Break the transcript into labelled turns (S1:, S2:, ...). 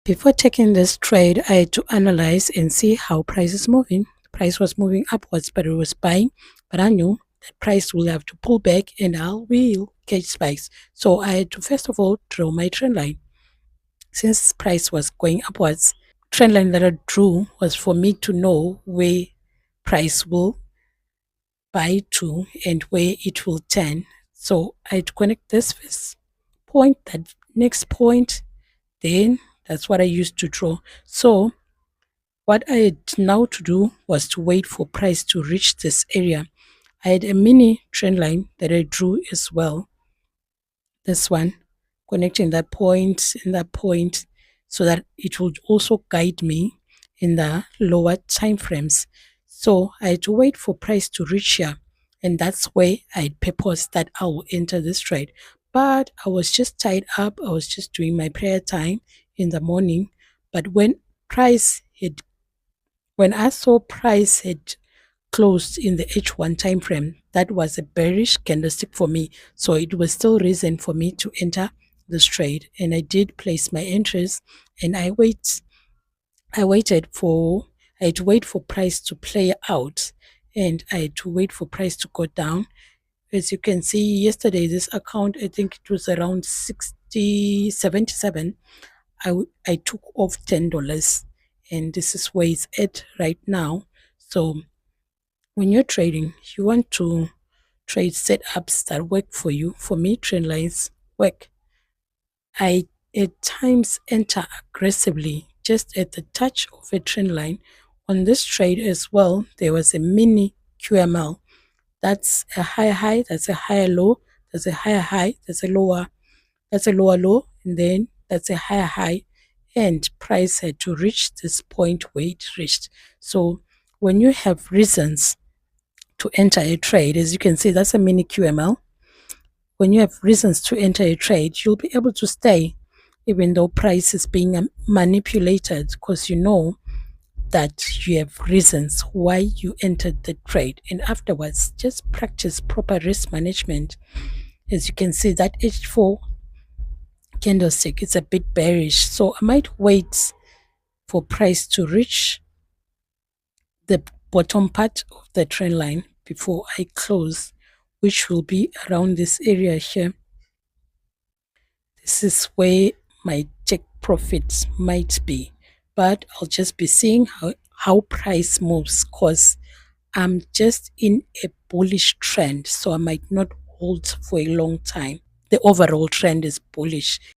S1: Before taking this trade, I had to analyze and see how price is moving. Price was moving upwards, but it was buying. But I knew that price will have to pull back and I will catch spikes. So I had to first of all draw my trend line. Since price was going upwards, trend line that I drew was for me to know where price will buy to and where it will turn. So I had to connect this first point, that next point, then that's what I used to draw. So what I had now to do was to wait for price to reach this area. I had a mini trend line that I drew as well. This one, connecting that point and that point so that it would also guide me in the lower time frames. So I had to wait for price to reach here. And that's where I purposed that I will enter this trade. But I was just tied up. I was just doing my prayer time in the morning. But when I saw price had closed in the H1 time frame, that was a bearish candlestick for me. So it was still reason for me to enter this trade. And I did place my entries and I had to wait for price to play out and I had to wait for price to go down. As you can see, yesterday this account, I think it was around 77. I took off $10 and this is where it's at right now. So when you're trading, you want to trade setups that work for you. For me, trend lines work. I at times enter aggressively just at the touch of a trend line. On this trade as well, there was a mini QML. That's a higher high, that's a higher low, that's a higher high, that's a lower low, and then that's a higher high. And price had to reach this point where it reached. So when you have reasons to enter a trade, as you can see, that's a mini QML. When you have reasons to enter a trade, you'll be able to stay even though price is being manipulated because you know that you have reasons why you entered the trade. And afterwards, just practice proper risk management. As you can see, that H4 candlestick is a bit bearish. So I might wait for price to reach the bottom part of the trend line before I close, which will be around this area here. This is where my take profits might be, but I'll just be seeing how price moves because I'm just in a bullish trend, so I might not hold for a long time. The overall trend is bullish.